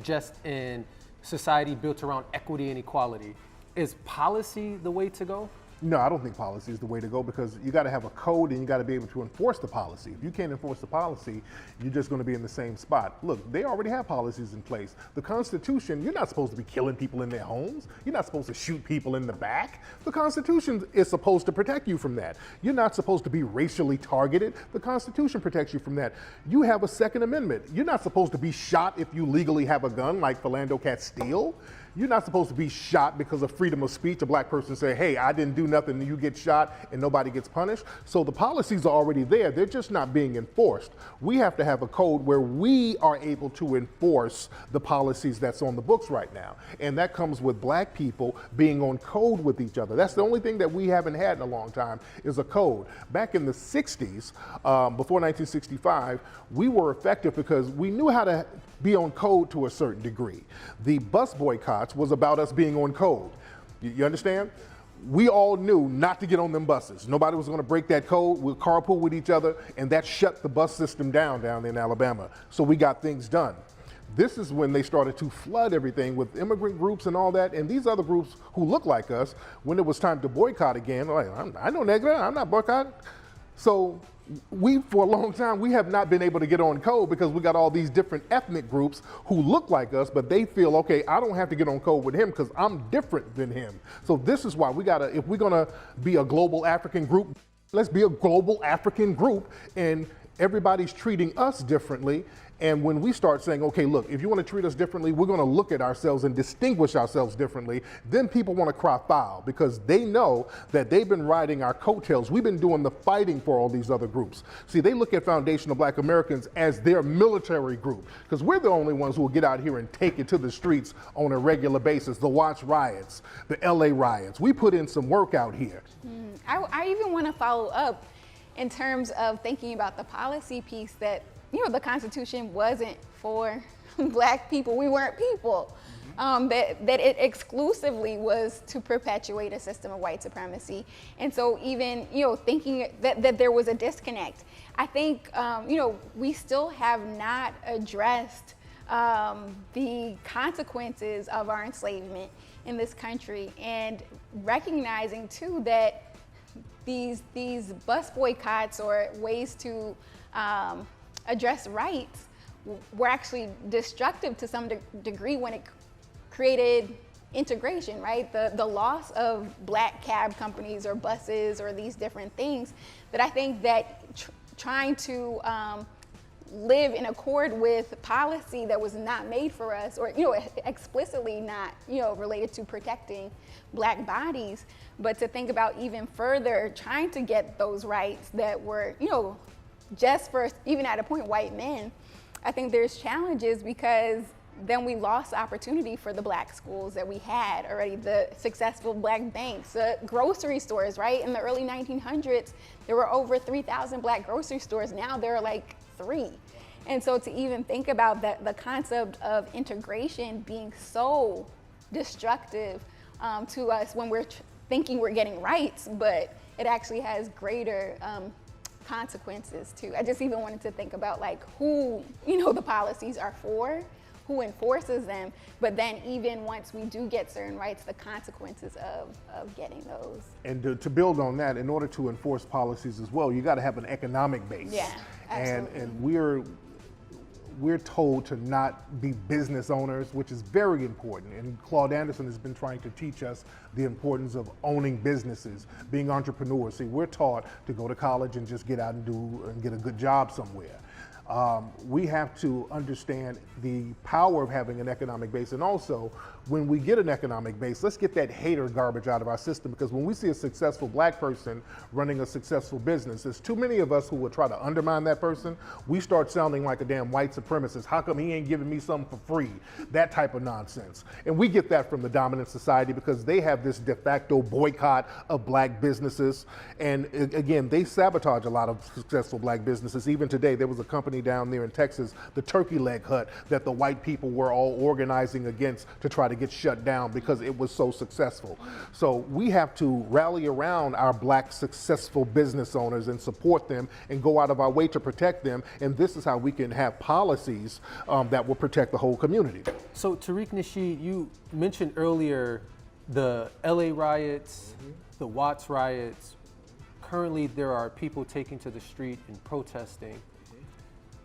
just in society built around equity and equality. Is policy the way to go? No, I don't think policy is the way to go, because you got to have a code and you got to be able to enforce the policy. If you can't enforce the policy, you're just going to be in the same spot. Look, they already have policies in place. The Constitution, you're not supposed to be killing people in their homes. You're not supposed to shoot people in the back. The Constitution is supposed to protect you from that. You're not supposed to be racially targeted. The Constitution protects you from that. You have a Second Amendment. You're not supposed to be shot if you legally have a gun, like Philando Castile. You're not supposed to be shot because of freedom of speech. A black person say, hey, I didn't do nothing, and you get shot and nobody gets punished. So the policies are already there. They're just not being enforced. We have to have a code where we are able to enforce the policies that's on the books right now. And that comes with black people being on code with each other. That's the only thing that we haven't had in a long time, is a code. Back in the 60s, before 1965, we were effective because we knew how to be on code to a certain degree. The bus boycotts was about us being on code. You understand? We all knew not to get on them buses. Nobody was going to break that code. We'll carpool with each other, and that shut the bus system down in Alabama. So we got things done. This is when they started to flood everything with immigrant groups and all that, and these other groups who look like us, when it was time to boycott again, like, I know Negra, I'm not boycotting. So for a long time, we have not been able to get on code because we got all these different ethnic groups who look like us, but they feel, okay, I don't have to get on code with him because I'm different than him. So this is why we gotta, if we're gonna be a global African group, let's be a global African group, and everybody's treating us differently. And when we start saying, okay, look, if you want to treat us differently, we're going to look at ourselves and distinguish ourselves differently, then people want to cry foul because they know that they've been riding our coattails. We've been doing the fighting for all these other groups. See, they look at Foundational Black Americans as their military group because we're the only ones who will get out here and take it to the streets on a regular basis. The Watts riots, the LA riots. We put in some work out here. I even want to follow up in terms of thinking about the policy piece that, the Constitution wasn't for Black people. We weren't people. That it exclusively was to perpetuate a system of white supremacy. And so even, thinking that there was a disconnect, I think, we still have not addressed the consequences of our enslavement in this country, and recognizing too that these bus boycotts or ways to address rights were actually destructive to some degree when it created integration, right? The loss of Black cab companies or buses or these different things, that I think that trying to live in accord with policy that was not made for us, or explicitly not related to protecting Black bodies, but to think about even further trying to get those rights that were just for, even at a point, white men. I think there's challenges because then we lost opportunity for the Black schools that we had already, the successful Black banks, grocery stores, right? In the early 1900s, there were over 3,000 Black grocery stores. Now there are like 3. And so to even think about that, the concept of integration being so destructive to us when we're thinking we're getting rights, but it actually has greater consequences too. I just even wanted to think about like who, the policies are for, who enforces them, but then even once we do get certain rights, the consequences of getting those. And to build on that, in order to enforce policies as well, you got to have an economic base. Yeah, absolutely. And we're told to not be business owners, which is very important. And Claude Anderson has been trying to teach us the importance of owning businesses, being entrepreneurs. See, we're taught to go to college and just get out and get a good job somewhere. We have to understand the power of having an economic base, and also when we get an economic base, let's get that hater garbage out of our system, because when we see a successful Black person running a successful business, there's too many of us who will try to undermine that person. We start sounding like a damn white supremacist. How come he ain't giving me something for free? That type of nonsense. And we get that from the dominant society because they have this de facto boycott of Black businesses. And again, they sabotage a lot of successful Black businesses. Even today, there was a company down there in Texas, the Turkey Leg Hut, that the white people were all organizing against to try to get shut down because it was so successful. So we have to rally around our Black successful business owners and support them and go out of our way to protect them. And this is how we can have policies that will protect the whole community. So Tariq Nasheed, you mentioned earlier the LA riots, the Watts riots. Currently, there are people taking to the street and protesting.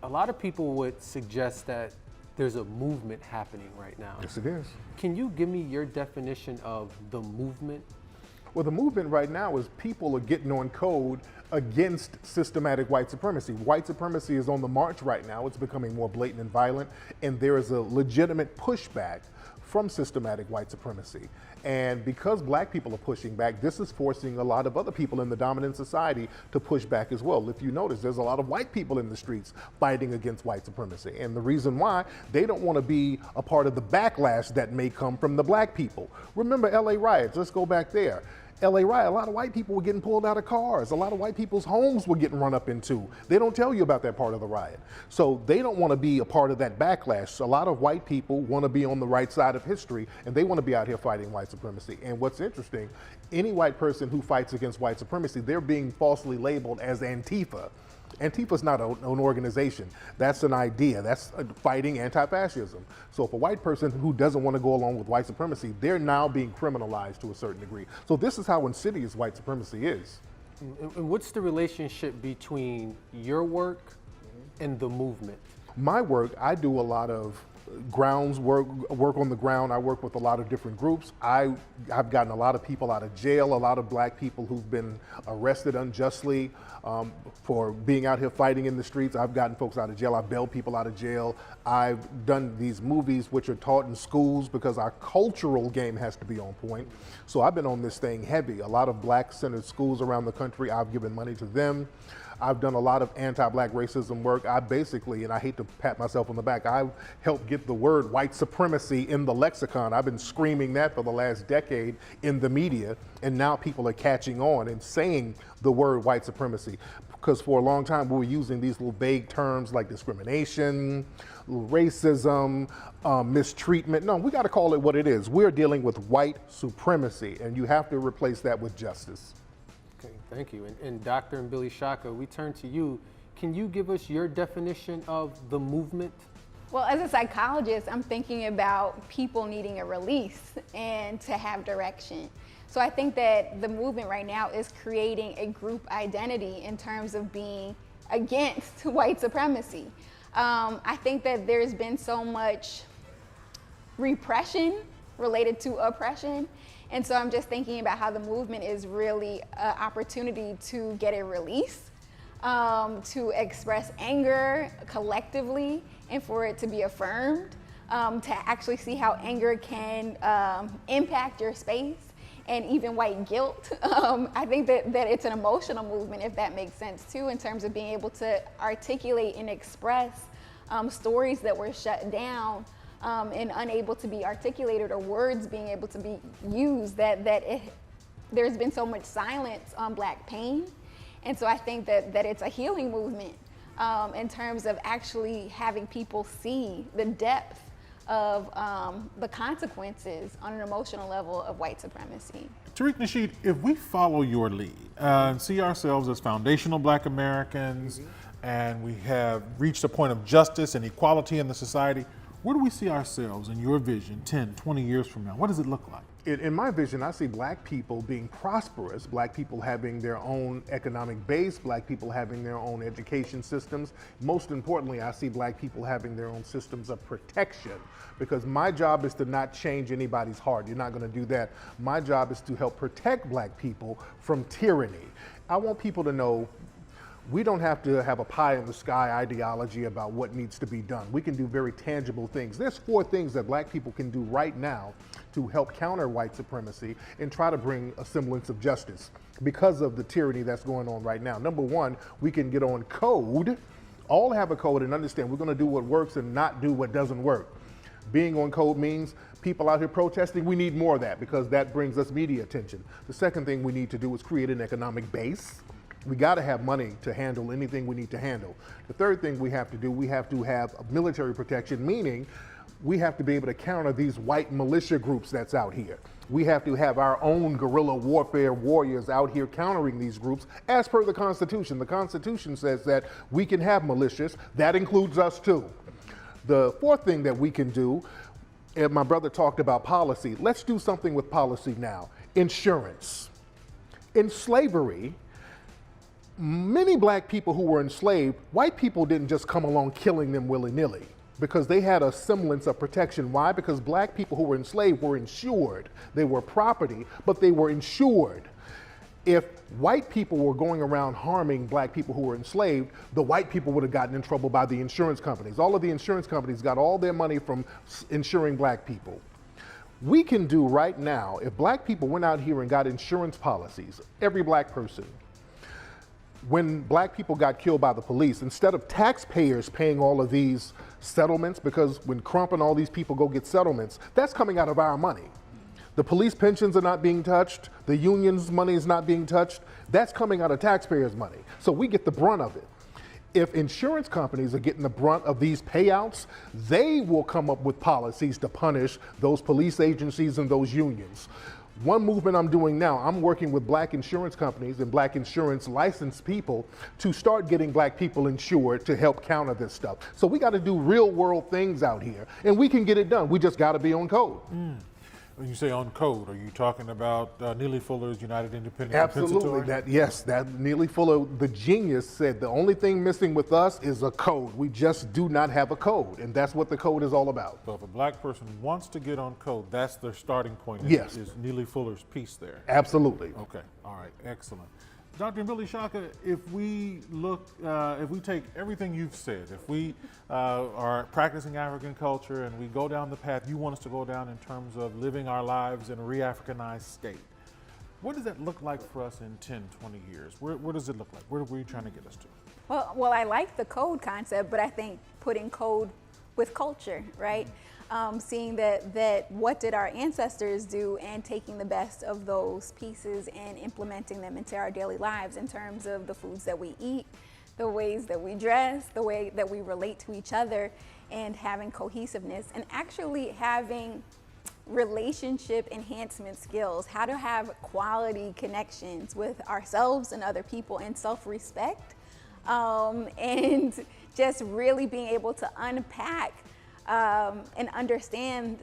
A lot of people would suggest that there's a movement happening right now. Yes, it is. Can you give me your definition of the movement? Well, the movement right now is people are getting on code against systematic white supremacy. White supremacy is on the march right now. It's becoming more blatant and violent, and there is a legitimate pushback from systematic white supremacy. And because Black people are pushing back, this is forcing a lot of other people in the dominant society to push back as well. If you notice, there's a lot of white people in the streets fighting against white supremacy. And the reason why, they don't want to be a part of the backlash that may come from the Black people. Remember LA riots, let's go back there. LA riot, a lot of white people were getting pulled out of cars. A lot of white people's homes were getting run up into. They don't tell you about that part of the riot. So they don't want to be a part of that backlash. So a lot of white people want to be on the right side of history, and they want to be out here fighting white supremacy. And what's interesting, any white person who fights against white supremacy, they're being falsely labeled as Antifa. Antifa's not an organization. That's an idea. That's fighting anti-fascism. So if a white person who doesn't want to go along with white supremacy, they're now being criminalized to a certain degree. So this is how insidious white supremacy is. And what's the relationship between your work and the movement? My work, I do a lot of work on the ground. I work with a lot of different groups. I've gotten a lot of people out of jail, a lot of black people who've been arrested unjustly for being out here fighting in the streets. I've gotten folks out of jail. I've bailed people out of jail. I've done these movies which are taught in schools because our cultural game has to be on point. So I've been on this thing heavy. A lot of black-centered schools around the country, I've given money to them. I've done a lot of anti-black racism work. I basically, and I hate to pat myself on the back, I've helped get the word white supremacy in the lexicon. I've been screaming that for the last decade in the media, and now people are catching on and saying the word white supremacy. Because for a long time we were using these little vague terms like discrimination, racism, mistreatment. No, we got to call it what it is. We're dealing with white supremacy, and you have to replace that with justice. Okay, thank you. And Dr. and Billy Shaka, we turn to you. Can you give us your definition of the movement? Well, as a psychologist, I'm thinking about people needing a release and to have direction. So I think that the movement right now is creating a group identity in terms of being against white supremacy. I think that there's been so much repression related to oppression. And so I'm just thinking about how the movement is really an opportunity to get a release, to express anger collectively and for it to be affirmed, to actually see how anger can impact your space and even white guilt. I think that it's an emotional movement, if that makes sense too, in terms of being able to articulate and express stories that were shut down and unable to be articulated, or words being able to be used, there's been so much silence on Black pain. And so I think that it's a healing movement in terms of actually having people see the depth of the consequences on an emotional level of white supremacy. Tariq Nasheed, if we follow your lead and see ourselves as foundational Black Americans, and we have reached a point of justice and equality in the society, where do we see ourselves in your vision 10, 20 years from now? What does it look like? In my vision, I see Black people being prosperous, Black people having their own economic base, Black people having their own education systems. Most importantly, I see Black people having their own systems of protection, because my job is to not change anybody's heart. You're not going to do that. My job is to help protect Black people from tyranny. I want people to know we don't have to have a pie in the sky ideology about what needs to be done. We can do very tangible things. There's 4 things that Black people can do right now to help counter white supremacy and try to bring a semblance of justice because of the tyranny that's going on right now. Number 1, we can get on code, all have a code, and understand we're going to do what works and not do what doesn't work. Being on code means people out here protesting, we need more of that because that brings us media attention. The second thing we need to do is create an economic base. We got to have money to handle anything we need to handle. The third thing we have to do, we have to have military protection, meaning we have to be able to counter these white militia groups that's out here. We have to have our own guerrilla warfare warriors out here countering these groups as per the Constitution. The Constitution says that we can have militias. That includes us too. The fourth thing that we can do, and my brother talked about policy, let's do something with policy now. Insurance. In slavery, many Black people who were enslaved, white people didn't just come along killing them willy-nilly because they had a semblance of protection. Why? Because Black people who were enslaved were insured. They were property, but they were insured. If white people were going around harming Black people who were enslaved, the white people would have gotten in trouble by the insurance companies. All of the insurance companies got all their money from insuring Black people. We can do right now, if Black people went out here and got insurance policies, every Black person, when Black people got killed by the police, instead of taxpayers paying all of these settlements, because when Crump and all these people go get settlements, that's coming out of our money. The police pensions are not being touched, the union's money is not being touched, that's coming out of taxpayers' money. So we get the brunt of it. If insurance companies are getting the brunt of these payouts, they will come up with policies to punish those police agencies and those unions. One movement I'm doing now, I'm working with Black insurance companies and Black insurance licensed people to start getting Black people insured to help counter this stuff. So we got to do real world things out here, and we can get it done. We just got to be on code. When you say on code, are you talking about Neely Fuller's United Independent Absolutely. Compensatory? That Neely Fuller, the genius, said the only thing missing with us is a code. We just do not have a code, and that's what the code is all about. So if a black person wants to get on code, that's their starting point. Yes. Is Neely Fuller's piece there? Absolutely. Okay. All right. Excellent. Dr. Billy Shaka, if we look, if we take everything you've said, if we are practicing African culture and we go down the path you want us to go down in terms of living our lives in a re-Africanized state, what does that look like for us in 10, 20 years? Where does it look like? Where are you trying to get us to? Well, I like the code concept, but I think putting code with culture, right? Seeing that what did our ancestors do and taking the best of those pieces and implementing them into our daily lives in terms of the foods that we eat, the ways that we dress, the way that we relate to each other, and having cohesiveness and actually having relationship enhancement skills, how to have quality connections with ourselves and other people and self-respect, and just really being able to unpack and understand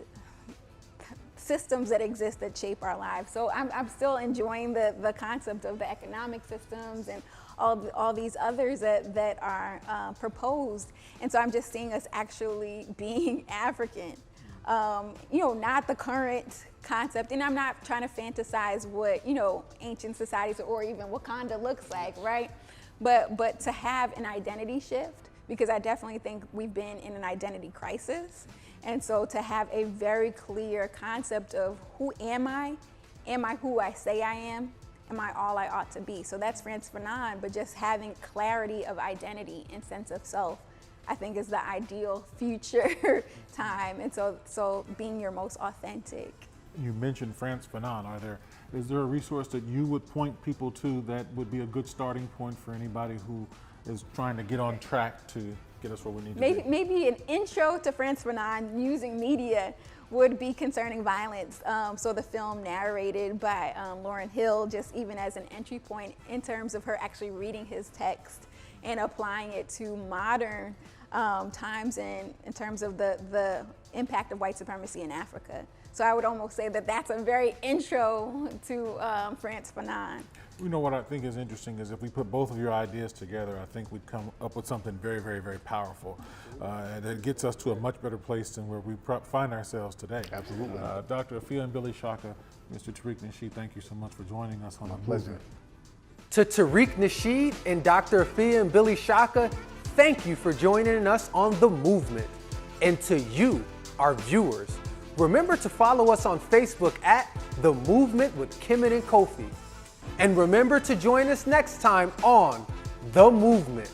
systems that exist that shape our lives. So I'm still enjoying the concept of the economic systems and all these others that are proposed. And so I'm just seeing us actually being African, not the current concept. And I'm not trying to fantasize what, ancient societies or even Wakanda looks like, right? But to have an identity shift, because I definitely think we've been in an identity crisis. And so to have a very clear concept of who am I who I say I am I all I ought to be? So that's Frantz Fanon, but just having clarity of identity and sense of self, I think is the ideal future time. And so being your most authentic. You mentioned Frantz Fanon. Is there a resource that you would point people to that would be a good starting point for anybody who is trying to get on track to get us where we need to be? Maybe an intro to Frantz Fanon using media would be Concerning Violence. So the film narrated by Lauryn Hill, just even as an entry point in terms of her actually reading his text and applying it to modern times in terms of the impact of white supremacy in Africa. So I would almost say that that's a very intro to Frantz Fanon. You know what I think is interesting is if we put both of your ideas together, I think we'd come up with something very, very, very powerful that gets us to a much better place than where we find ourselves today. Absolutely. Dr. Afia and Billy Shaka, Mr. Tariq Nasheed, thank you so much for joining us on The Pleasure. Movement. To Tariq Nasheed and Dr. Afia and Billy Shaka, thank you for joining us on The Movement. And to you, our viewers, remember to follow us on Facebook at The Movement with Kemet and Kofi. And remember to join us next time on The Movement.